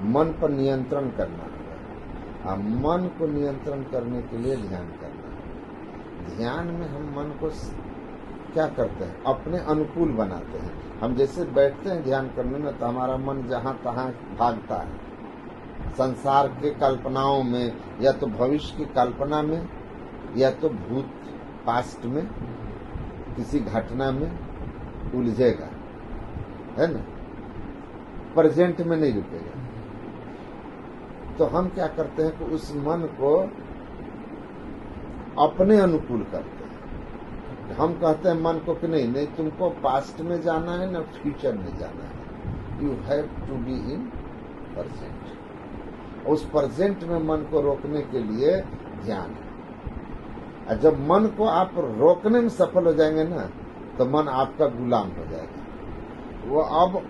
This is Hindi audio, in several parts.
मन पर नियंत्रण करना होगा। मन को नियंत्रण करने के लिए ध्यान करना है। ध्यान में हम मन को क्या करते हैं, अपने अनुकूल बनाते हैं। हम जैसे बैठते हैं ध्यान करने में तो हमारा मन जहाँ तहाँ भागता है, संसार के कल्पनाओं में, या तो भविष्य की कल्पना में, या तो भूत पास्ट में किसी घटना में उलझेगा, है ना, प्रेजेंट में नहीं रुकेगा। तो हम क्या करते हैं कि उस मन को अपने अनुकूल करते हैं। हम कहते हैं मन को कि नहीं तुमको पास्ट में जाना है ना फ्यूचर में जाना है, you have to be in present. उस प्रेजेंट में मन को रोकने के लिए ध्यान है। जब मन को आप रोकने में सफल हो जाएंगे ना तो मन आपका गुलाम हो जाएगा। वो अब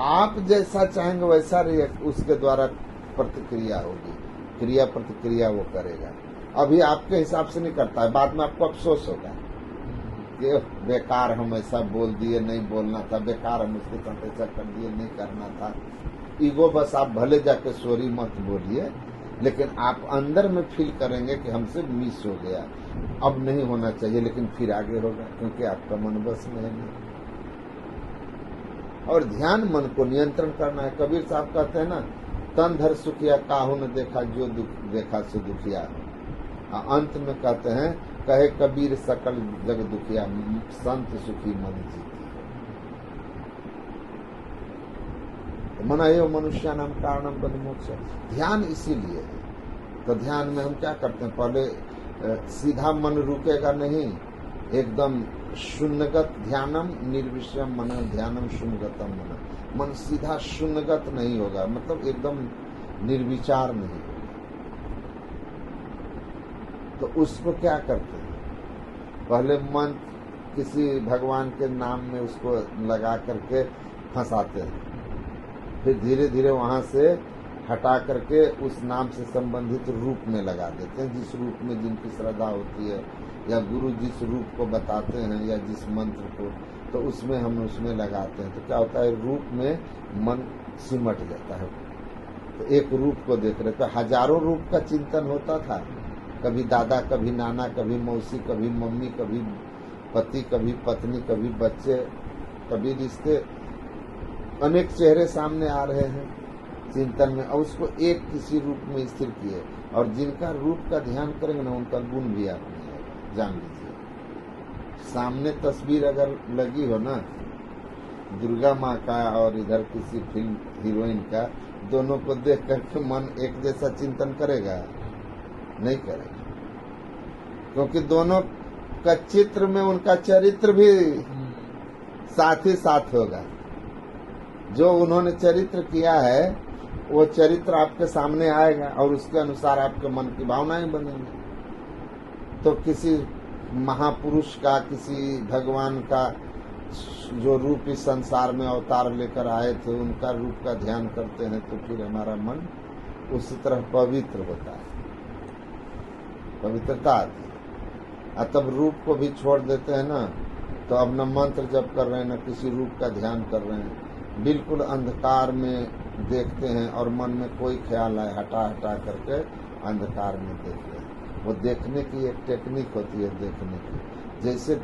आप जैसा चाहेंगे वैसा उसके द्वारा प्रतिक्रिया होगी, क्रिया प्रतिक्रिया वो करेगा। अभी आपके हिसाब से नहीं करता है, बाद में आपको अफसोस होगा कि बेकार हम ऐसा बोल दिए, नहीं बोलना था, बेकार हम उसके साथ ऐसा कर दिए, नहीं करना था। ईगो बस आप भले जाके सॉरी मत बोलिए, लेकिन आप अंदर में फील करेंगे कि हमसे मिस हो गया, अब नहीं होना चाहिए, लेकिन फिर आगे होगा क्योंकि आपका मन बस में है नहीं। और ध्यान मन को नियंत्रण करना है। कबीर साहब कहते हैं ना, तन धर सुखिया काहू न देखा, जो दुख देखा सो दुखिया। अंत में कहते हैं, कहे कबीर सकल जग दुखिया, संत सुखी मन जीती। मना एव मनुष्य नाम कारणम बन मोक्ष। ध्यान इसीलिए है। तो ध्यान में हम क्या करते हैं, पहले सीधा मन रुकेगा नहीं, एकदम शून्यगत ध्यानम निर्विषयम मन ध्यानम शून्यगतम मन सीधा शून्यगत नहीं होगा, मतलब एकदम निर्विचार नहीं होगा। तो उसको क्या करते हैं, पहले मन किसी भगवान के नाम में उसको लगा करके फंसाते हैं, फिर धीरे धीरे वहां से हटा करके उस नाम से संबंधित रूप में लगा देते हैं, जिस रूप में जिनकी श्रद्धा होती है, या गुरु जिस रूप को बताते हैं या जिस मंत्र को, तो उसमें हम उसमें लगाते हैं। तो क्या होता है, रूप में मन सिमट जाता है। तो एक रूप को देख रहे, तो हजारों रूप का चिंतन होता था, कभी दादा, कभी नाना, कभी मौसी, कभी मम्मी, कभी पति, कभी पत्नी, कभी बच्चे, कभी रिश्ते, अनेक चेहरे सामने आ रहे हैं चिंतन में, और उसको एक किसी रूप में स्थिर किए। और जिनका रूप का ध्यान करेंगे ना, उनका गुण भी आप में आएगा। जान लीजिए, सामने तस्वीर अगर लगी हो ना दुर्गा माँ का और इधर किसी फिल्म हीरोइन का, दोनों को देख करके मन एक जैसा चिंतन करेगा? नहीं करेगा, क्योंकि दोनों का चित्र में उनका चरित्र भी साथ ही साथ होगा। जो उन्होंने चरित्र किया है वो चरित्र आपके सामने आएगा और उसके अनुसार आपके मन की भावनाएं बनेंगी। तो किसी महापुरुष का, किसी भगवान का जो रूप इस संसार में अवतार लेकर आए थे, उनका रूप का ध्यान करते हैं तो फिर हमारा मन उसी तरह पवित्र होता है, पवित्रता आती है। तब रूप को भी छोड़ देते हैं ना, तो अब न मंत्र जप कर रहे हैं, न किसी रूप का ध्यान कर रहे हैं, बिल्कुल अंधकार में देखते हैं और मन में कोई ख्याल आए, हटा हटा करके अंधकार में देख रहे हैं। वो देखने की एक टेक्निक होती है, देखने की। जैसे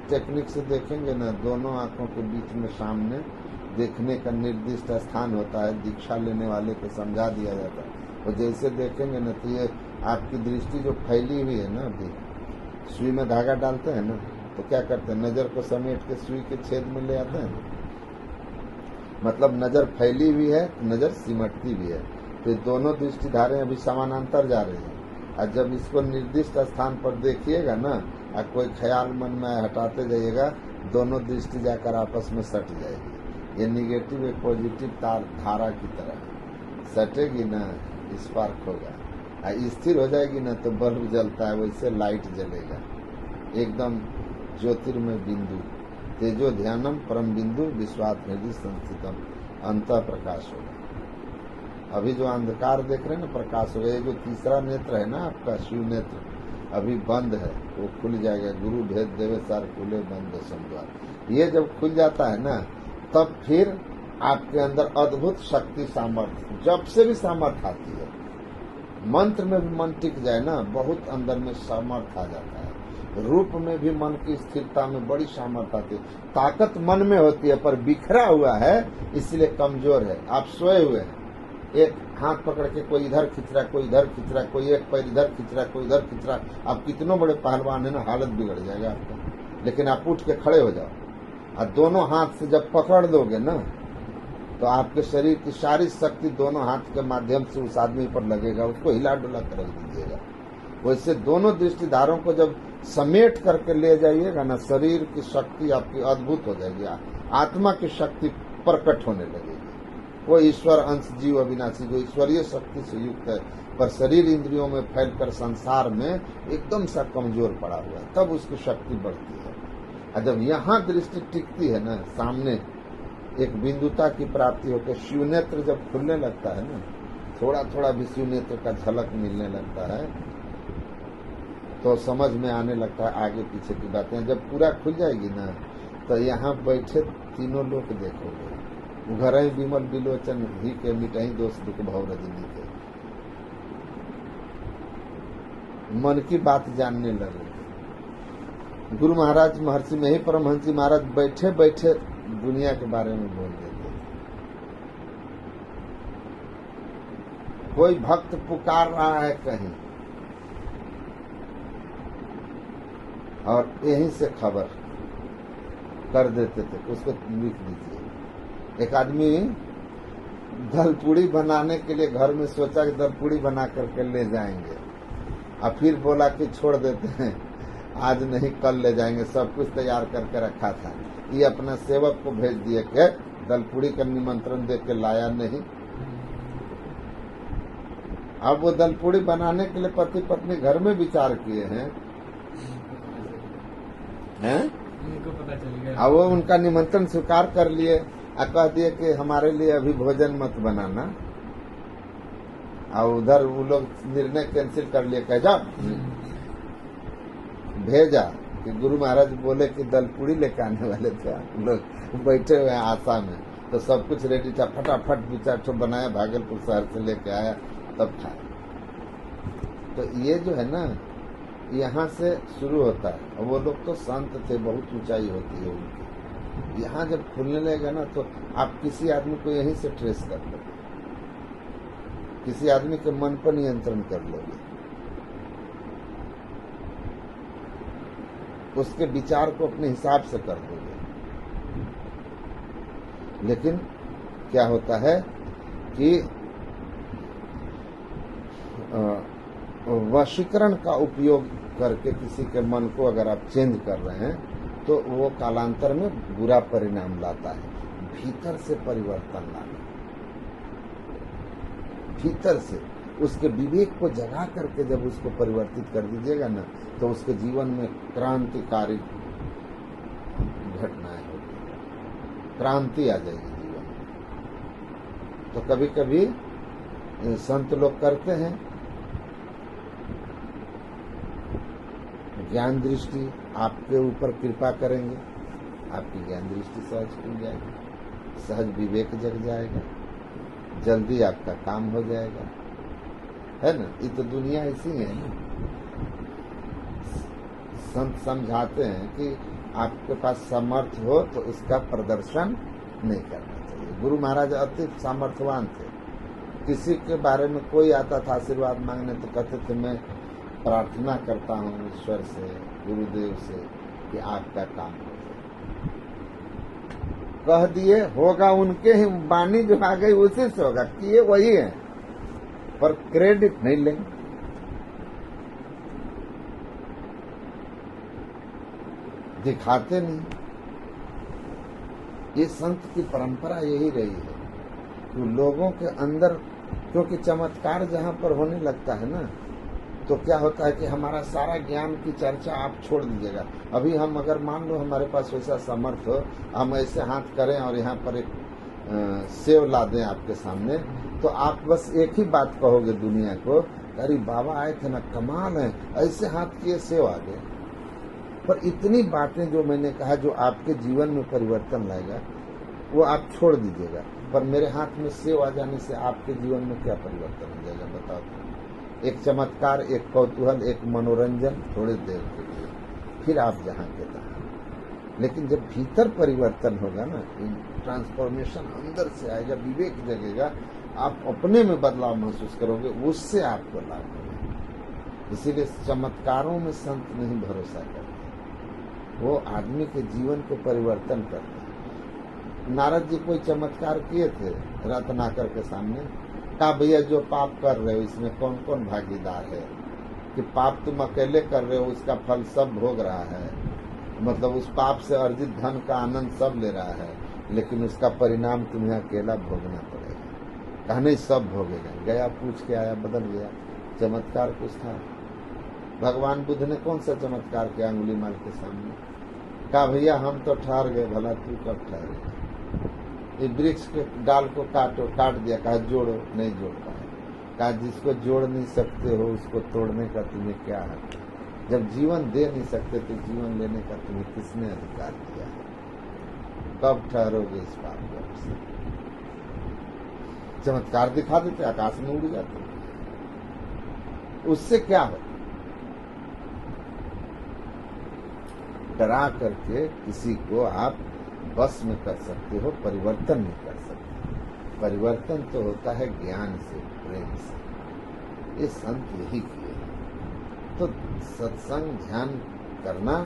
टेक्निक से देखेंगे ना, दोनों आंखों के बीच में सामने देखने का निर्दिष्ट स्थान होता है, दीक्षा लेने वाले को समझा दिया जाता है। और जैसे देखेंगे ना, तो ये आपकी दृष्टि जो फैली हुई है ना, अभी सुई में धागा डालते हैं ना, तो क्या करते हैं, नजर को समेट के सुई के छेद में ले आते हैं। मतलब नजर फैली हुई है, नजर सिमटती भी है। तो दोनों दृष्टि धारे अभी समानांतर जा रही है। और जब इसको निर्दिष्ट स्थान पर देखिएगा ना, और कोई ख्याल मन में हटाते जाइएगा, दोनों दृष्टि जाकर आपस में सट जाएगी। ये निगेटिव एक पॉजिटिव धारा की तरह सटेगी ना, स्पार्क होगा। स्थिर हो जाएगी ना, तो बल्ब जलता है, वैसे लाइट जलेगा, एकदम ज्योतिर्मय बिंदु। तेजो ध्यानम परम बिंदु विश्वात हृदय संस्थितम, अंत प्रकाश होगा। अभी जो अंधकार देख रहे हैं ना, प्रकाश होगा। ये जो तीसरा नेत्र है ना आपका, शिव नेत्र, अभी बंद है, वो खुल जाएगा। गुरु भेद देवे सार खुले बंद समद्वार। ये जब खुल जाता है ना, तब फिर आपके अंदर अद्भुत शक्ति सामर्थ्य, जब से भी सामर्थ्य आती है, मंत्र में भी मन टिक जाए ना, बहुत अंदर में सामर्थ्य आ जाता है। रूप में भी मन की स्थिरता में बड़ी सामर्थ्य आती है। ताकत मन में होती है, पर बिखरा हुआ है, इसलिए कमजोर है। आप सोए हुए हैं, एक हाथ पकड़ के कोई इधर खींच रहा, कोई इधर खींच रहा, कोई एक पैर इधर खींच रहा, कोई इधर खींच रहा। आप कितनों बड़े पहलवान है ना, हालत बिगड़ जाएगा आपका। लेकिन आप उठ के खड़े हो जाओ और दोनों हाथ से जब पकड़ दोगे ना, तो आपके शरीर की सारी शक्ति दोनों हाथ के माध्यम से उस आदमी पर लगेगा, उसको हिला डुला कर रख दीजिएगा। वैसे दोनों दृष्टिधारों को जब समेट करके ले जाइएगा ना, शरीर की शक्ति आपकी अद्भुत हो जाएगी, आत्मा की शक्ति प्रकट होने लगेगी। वो ईश्वर अंश जीव अविनाशी जो ईश्वरीय शक्ति से युक्त है, पर शरीर इंद्रियों में फैलकर संसार में एकदम सा कमजोर पड़ा हुआ है, तब उसकी शक्ति बढ़ती है। और जब यहाँ दृष्टि टिकती है ना, सामने एक बिंदुता की प्राप्ति होकर शिव नेत्र जब खुलने लगता है ना, थोड़ा थोड़ा भी शिव नेत्र का झलक मिलने लगता है, तो समझ में आने लगता है आगे पीछे की बातें। जब पूरा खुल जाएगी ना, तो यहाँ बैठे तीनों लोग देखोगे, घरई विमल बिलोचन ही के मिटही दोष दुख भव रजनी के, मन की बात जानने लगे। गुरु महाराज महर्षि में ही परमहंस जी महाराज बैठे बैठे दुनिया के बारे में बोल देते। कोई भक्त पुकार रहा है कहीं, और यहीं से खबर कर देते थे, उसको लिख दीजिए। एक आदमी दल पूड़ी बनाने के लिए घर में सोचा कि दल पूड़ी बना करके ले जाएंगे, और फिर बोला कि छोड़ देते हैं, आज नहीं कल ले जाएंगे, सब कुछ तैयार करके रखा था। ये अपना सेवक को भेज दिए कि दल पूड़ी का निमंत्रण दे के लाया नहीं। अब वो दल पूड़ी बनाने के लिए पति पत्नी घर में विचार किए हैं, उनको पता चल गया। अब वो उनका निमंत्रण स्वीकार कर लिए और कह दिए कि हमारे लिए अभी भोजन मत बनाना, और उधर वो लोग निर्णय कैंसिल कर लिए, कह जा भेजा कि गुरु महाराज बोले कि दल पूड़ी लेके आने वाले थे, आप लोग बैठे हुए हैं आशा में, तो सब कुछ रेडी था, फटाफट 2-4 बनाया, भागलपुर शहर से लेके आया, तब खाया। तो ये जो है ना, यहाँ से शुरू होता है। और वो लोग तो संत थे, बहुत ऊंचाई होती है उनकी। यहाँ जब खुलने लगेगा ना, तो आप किसी आदमी को यहीं से ट्रेस कर लोगे, किसी आदमी के मन पर नियंत्रण कर लोगे, उसके विचार को अपने हिसाब से कर दोगे। लेकिन क्या होता है कि वशीकरण का उपयोग करके किसी के मन को अगर आप चेंज कर रहे हैं, तो वो कालांतर में बुरा परिणाम लाता है। भीतर से परिवर्तन लाना, भीतर से उसके विवेक को जगा करके जब उसको परिवर्तित कर दीजिएगा ना, तो उसके जीवन में क्रांतिकारी घटनाएं होगी, क्रांति आ जाएगी जीवन में। तो कभी कभी संत लोग करते हैं, ज्ञान दृष्टि आपके ऊपर कृपा करेंगे, आपकी ज्ञान दृष्टि सहज खुल जाएगी, सहज विवेक जग जाएगा, जल्दी आपका काम हो जाएगा, है ना। ये तो दुनिया ऐसी है ना। संत समझाते हैं कि आपके पास सामर्थ्य हो तो उसका प्रदर्शन नहीं करना चाहिए। गुरु महाराज अति सामर्थ्यवान थे, किसी के बारे में कोई आता था आशीर्वाद मांगने, तो कहते थे मैं प्रार्थना करता हूँ ईश्वर से, गुरुदेव से, कि आपका काम हो जाए। कह दिए होगा, उनके ही वाणी जो आ गई उसी से होगा, किए वही है, पर क्रेडिट नहीं लेंगे। दिखाते नहीं। ये संत की परंपरा यही रही है कि लोगों के अंदर, क्योंकि चमत्कार जहाँ पर होने लगता है ना, तो क्या होता है कि हमारा सारा ज्ञान की चर्चा आप छोड़ दीजिएगा। अभी हम अगर मान लो हमारे पास वैसा समर्थ हो, हम ऐसे हाथ करें और यहाँ पर एक सेव ला दें आपके सामने, तो आप बस एक ही बात कहोगे दुनिया को, अरे बाबा आए थे ना, कमाल है, ऐसे हाथ किए सेव आ गए। पर इतनी बातें जो मैंने कहा जो आपके जीवन में परिवर्तन लाएगा, वो आप छोड़ दीजिएगा। पर मेरे हाथ में सेव आ जाने से आपके जीवन में क्या परिवर्तन हो जाएगा बताओ तो? एक चमत्कार, एक कौतूहल, एक मनोरंजन थोड़ी देर के लिए, फिर आप जहाँ के तहाँ। लेकिन जब भीतर परिवर्तन होगा ना, ट्रांसफॉर्मेशन अंदर से आएगा, विवेक जगेगा, आप अपने में बदलाव महसूस करोगे, उससे आपको लाभ होगा। इसीलिए चमत्कारों में संत नहीं भरोसा करते, वो आदमी के जीवन को परिवर्तन करते हैं। नारद जी कोई चमत्कार किए थे रत्नाकर के सामने, कहा भैया जो पाप कर रहे हो इसमें कौन कौन भागीदार है, कि पाप तुम अकेले कर रहे हो, उसका फल सब भोग रहा है, मतलब उस पाप से अर्जित धन का आनंद सब ले रहा है, लेकिन उसका परिणाम तुम्हें अकेला भोगना पड़ेगा। कहा नहीं सब भोगेगा। गया पूछ के आया, बदल गया। चमत्कार कुछ था। भगवान बुद्ध ने कौन सा चमत्कार किया अंगुलीमाल के सामने? कहा भैया हम तो ठहर गए, भला तू कब ठहरेगा? ये वृक्ष के डाल को काटो, काट दिया, कहा जोड़ो, नहीं जोड़ पाए। कहा जिसको जोड़ नहीं सकते हो उसको तोड़ने का तुम्हें क्या हक है? जब जीवन दे नहीं सकते तो जीवन लेने का तुम्हें किसने अधिकार दिया है? कब ठहरोगे इस पाप गर्भ से? चमत्कार दिखा देते, आकाश में उड़ जाते, उससे क्या हो? डरा करके किसी को आप बस में कर सकते हो, परिवर्तन नहीं कर सकते। परिवर्तन तो होता है ज्ञान से, प्रेम से। ये संत यही किए। तो सत्संग, ध्यान करना,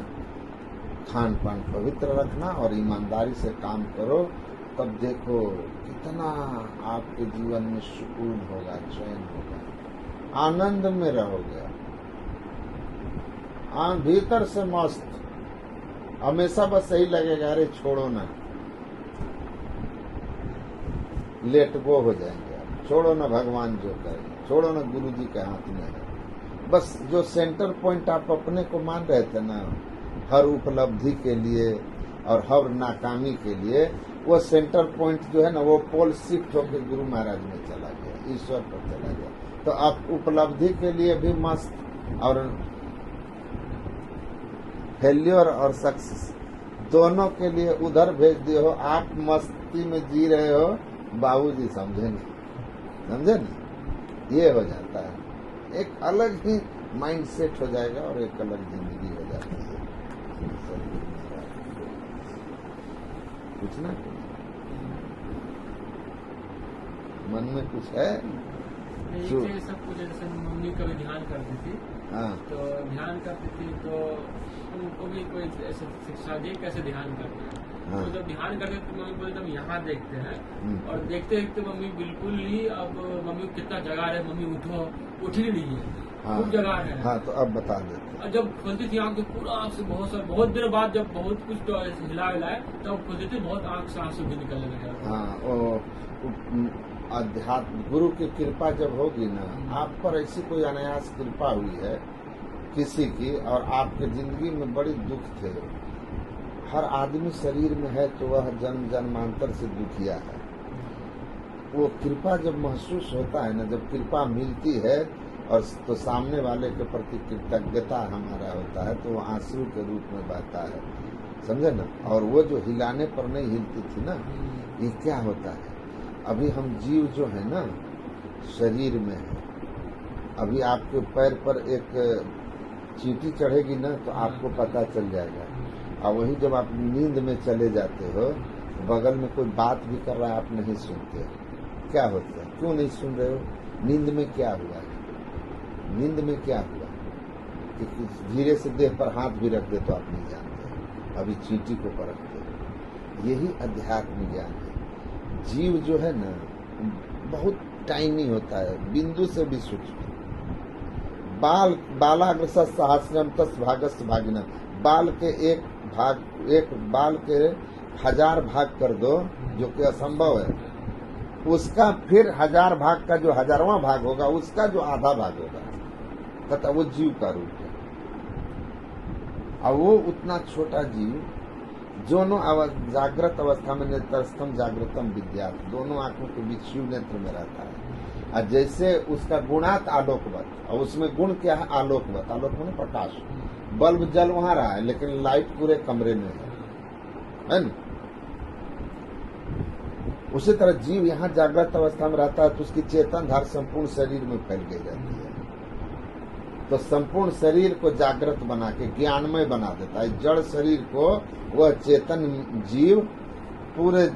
खान पान पवित्र रखना और ईमानदारी से काम करो, तब देखो कितना आपके जीवन में सुकून होगा, चैन होगा, आनंद में रहोगे। भीतर से मस्त, हमेशा बस यही लगेगा अरे छोड़ो ना, लेट गो हो जाएंगे आप, छोड़ो ना भगवान जो करें, छोड़ो ना गुरु जी के हाथ में है। बस जो सेंटर पॉइंट आप अपने को मान रहे थे ना, हर उपलब्धि के लिए और हर नाकामी के लिए, वो सेंटर पॉइंट जो है ना, वो पोल शिफ्ट होकर गुरु महाराज में चला गया, ईश्वर पर चला गया। तो आप उपलब्धि के लिए भी मस्त और फेल्योर और सक्सेस दोनों के लिए उधर भेज दिए हो। आप मस्ती में जी रहे हो, बाबूजी समझेंगे, समझे ना? ये हो जाता है, एक अलग ही माइंड सेट हो जाएगा और एक अलग जिंदगी हो जाती है। कुछ ना मन में कुछ है? सब कुछ जैसे मम्मी कभी ध्यान करती थी, हाँ, तो ध्यान करती थी तो उनको भी कोई ऐसे शिक्षा दी कैसे ध्यान करना है। हाँ। तो जब ध्यान करते तो मम्मी बोलते हम यहाँ देखते हैं, और देखते देखते मम्मी बिल्कुल ही, अब मम्मी कितना जगा रहे, मम्मी उठो, उठ ही नहीं है, हाँ, खूब जगा है। हाँ, तो अब बता देते। और जब खुलती थी आँख तो पूरा आँख से बहुत देर बाद जब बहुत कुछ तो हिला हिलाए तब खुलती थी, बहुत आँख से आंसू भी निकलने लगे। हाँ, वो अध्यात्म गुरु की कृपा जब होगी ना, आप पर ऐसी कोई अनायास कृपा हुई है किसी की, और आपके जिंदगी में बड़ी दुख थे, हर आदमी शरीर में है तो वह जन्म जन्मांतर से दुखिया है। वो कृपा जब महसूस होता है ना, जब कृपा मिलती है और तो सामने वाले के प्रति कृतज्ञता हमारा होता है, तो वो आंसू के रूप में बहता है, समझे ना? और वो जो हिलाने पर नहीं हिलती थी ना, ये क्या होता है? अभी हम जीव जो है ना, शरीर में है, अभी आपके पैर पर एक चींटी चढ़ेगी ना तो आपको पता चल जाएगा। और वही जब आप नींद में चले जाते हो, बगल में कोई बात भी कर रहा है, आप नहीं सुनते, क्या होता है? क्यों नहीं सुन रहे हो? नींद में क्या हुआ है? नींद में क्या हुआ कि धीरे से देह पर हाथ भी रख दे तो आप नहीं जानते, अभी चींटी को परखते हो। यही अध्यात्म ज्ञान है। जीव जो है ना, बहुत टाइनी होता है, बिंदु से भी सूक्ष्म। बालाग्रसः सहस्रम तस् भागस्य भागिनः। बाल के एक बाल के 1000 भाग कर दो, जो कि असंभव है, उसका फिर 1000 भाग का जो 1000वां भाग होगा, उसका जो आधा भाग होगा, तथा वो जीव का रूप है। और वो उतना छोटा जीव दोनों जागृत अवस्था में नेत्रस्थम जागृतम विद्यात, दोनों आंखों के बीच शिव नेत्र में रहता है। और जैसे उसका गुणात आलोकवत, और उसमें गुण क्या है? आलोकवत। आलोक माने प्रकाश। बल्ब जल वहां रहा है लेकिन लाइट पूरे कमरे में है ना? उसी तरह जीव यहाँ जागृत अवस्था में रहता है तो उसकी चेतन धार संपूर्ण शरीर में फैल गई रहती है। तो संपूर्ण शरीर को जागृत बना के ज्ञानमय बना देता है। जड़ शरीर को वह चेतन जीव पूरे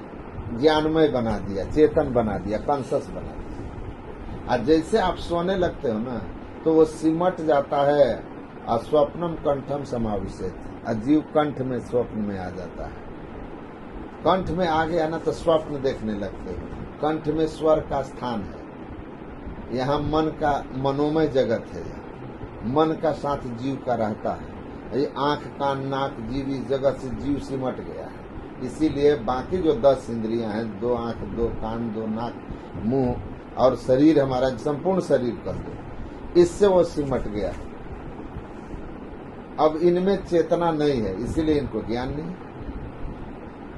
ज्ञानमय बना दिया, चेतन बना दिया, कॉन्शस बना दिया। और जैसे आप सोने लगते हो ना तो वो सिमट जाता है और स्वप्नम कंठम समाविशेत, जीव कंठ में स्वप्न में आ जाता है। कंठ में आ गया ना तो स्वप्न देखने लगते हो। कंठ में स्वर का स्थान है, यहाँ मन का मनोमय जगत है, मन का साथ जीव का रहता है। ये आंख कान नाक जीव इस जगत से जीव सिमट गया है। इसीलिए बाकी जो 10 इंद्रियां हैं, 2 आंख 2 कान 2 नाक मुंह और शरीर, हमारा संपूर्ण शरीर कर दो, इससे वो सिमट गया। अब इनमें चेतना नहीं है, इसीलिए इनको ज्ञान नहीं।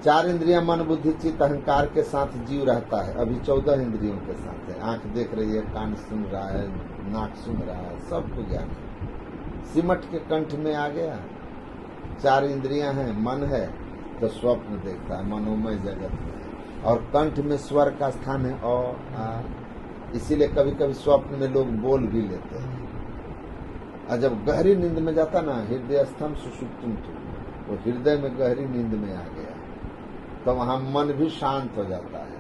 4 इंद्रियां मन बुद्धि चित्त अहंकार के साथ जीव रहता है। अभी 14 इंद्रियों के साथ है। आंख देख रही है, कान सुन रहा है, नाक सुन रहा है, सबको ज्ञान है। सिमट के कंठ में आ गया। 4 इंद्रियां हैं, मन है तो स्वप्न देखता है, मनोमय जगत में। और कंठ में स्वर का स्थान है और इसीलिए कभी कभी स्वप्न में लोग बोल भी लेते हैं। और जब गहरी नींद में जाता ना, हृदय स्तंभ सुषुप्तम, वो हृदय में गहरी नींद में आ गया तो वहाँ मन भी शांत हो जाता है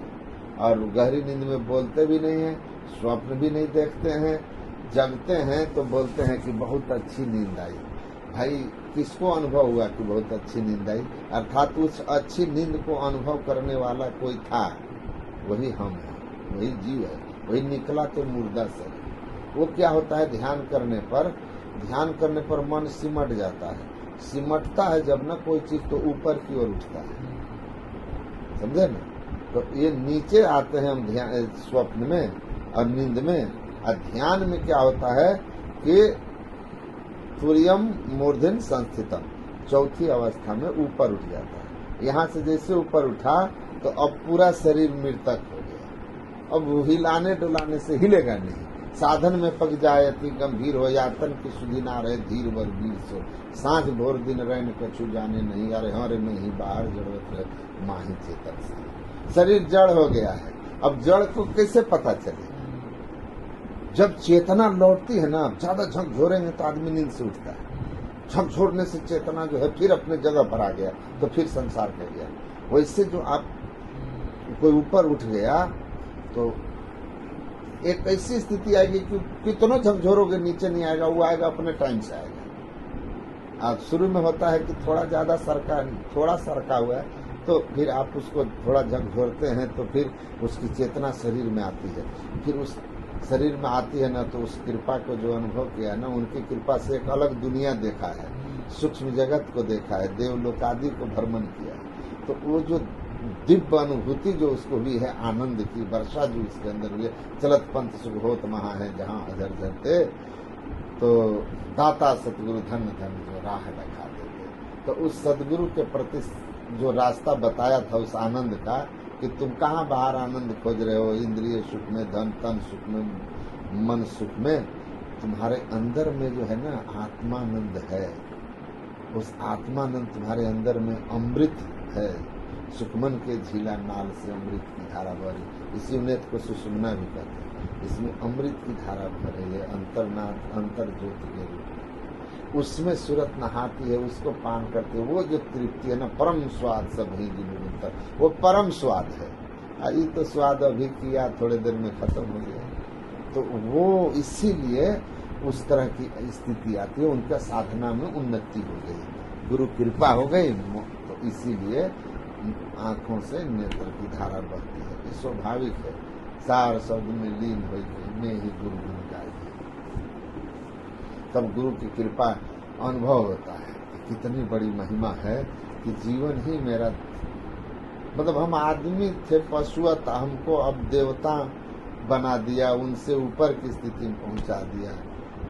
और गहरी नींद में बोलते भी नहीं है, स्वप्न भी नहीं देखते हैं। जगते हैं तो बोलते हैं कि बहुत अच्छी नींद आई। भाई किसको अनुभव हुआ कि बहुत अच्छी नींद आई? अर्थात उस अच्छी नींद को अनुभव करने वाला कोई था, वही हम है, वही जीव है, वही निकला तो मुर्दा से। वो क्या होता है, ध्यान करने पर मन सिमट जाता है। सिमटता है जब न कोई चीज तो ऊपर की ओर उठता है, समझे ना? तो ये नीचे आते हैं हम ध्यान स्वप्न में और नींद में। और ध्यान में क्या होता है कि तुर्यम मूर्धन संस्थितम, चौथी अवस्था में ऊपर उठ जाता है। यहाँ से जैसे ऊपर उठा तो अब पूरा शरीर मृतक हो गया। अब हिलाने डुलाने से हिलेगा नहीं। साधन में पक जाए अति गंभीर हो, यातन की सुधि ना रहे धीर वर वीर सो। सांझ भोर दिन रैन कछु जाने नहीं, अरे हरे में ही बाहर जरूरत रहे माही चेतन से। शरीर जड़ हो गया है। अब जड़ को कैसे पता चले? जब चेतना लौटती है ना, ज्यादा झकझोरेंगे तो आदमी नींद से उठता है। झकझोरने से चेतना जो है फिर अपने जगह पर आ गया तो फिर संसार कर गया। वैसे जो आप कोई ऊपर उठ गया तो एक ऐसी स्थिति आएगी कि कितना झकझोरोगे नीचे नहीं आएगा, वो आएगा अपने टाइम से आएगा। अब शुरू में होता है कि थोड़ा ज्यादा थोड़ा सरका हुआ है तो फिर आप उसको थोड़ा झकझोरते हैं तो फिर उसकी चेतना शरीर में आती है। फिर उस शरीर में आती है ना तो उस कृपा को जो अनुभव किया है ना, उनकी कृपा से एक अलग दुनिया देखा है, सूक्ष्म जगत को देखा है, देवलोक आदि को भ्रमण किया है। तो वो जो दिव्य अनुभूति जो उसको हुई है, आनंद की वर्षा जो इसके अंदर हुई है, चलत पंथ सुख होत महा है जहाँ अजर झरते, तो दाता सतगुरु धन धन जो राह दिखा देते। तो उस सदगुरु के प्रति जो रास्ता बताया था उस आनंद का, कि तुम कहाँ बाहर आनंद खोज रहे हो, इंद्रिय सुख में, धन तन सुख में, मन सुख में, तुम्हारे अंदर में जो है ना आत्मानंद है। उस आत्मानंद तुम्हारे अंदर में अमृत है। सुखमन के झीला नाल से अमृत की धारा बह रही, इसी नेत्र को सुषुम्ना भी कहते हैं। इसमें अमृत की धारा बह रही है, अंतर्नाथ अंतर ज्योति के रूप में। उसमें सूरत नहाती है, उसको पान करते है, वो जो तृप्ति है ना, परम स्वाद सब ही निरंतर, वो परम स्वाद है। ये तो स्वाद अभी किया थोड़े देर में खत्म हो गया। तो वो इसीलिए उस तरह की स्थिति आती है, उनका साधना में उन्नति हो गई, गुरु कृपा हो गई, तो इसीलिए आंखों से नेत्र की धारा बहती है। ये स्वाभाविक है। सार शब्द में लीन हो गई, मैं ही गुरु गुण गाई। तब गुरु की कृपा अनुभव होता है कि कितनी बड़ी महिमा है कि जीवन ही मेरा, मतलब हम आदमी थे पशुअत, हमको अब देवता बना दिया, उनसे ऊपर की स्थिति में पहुंचा दिया।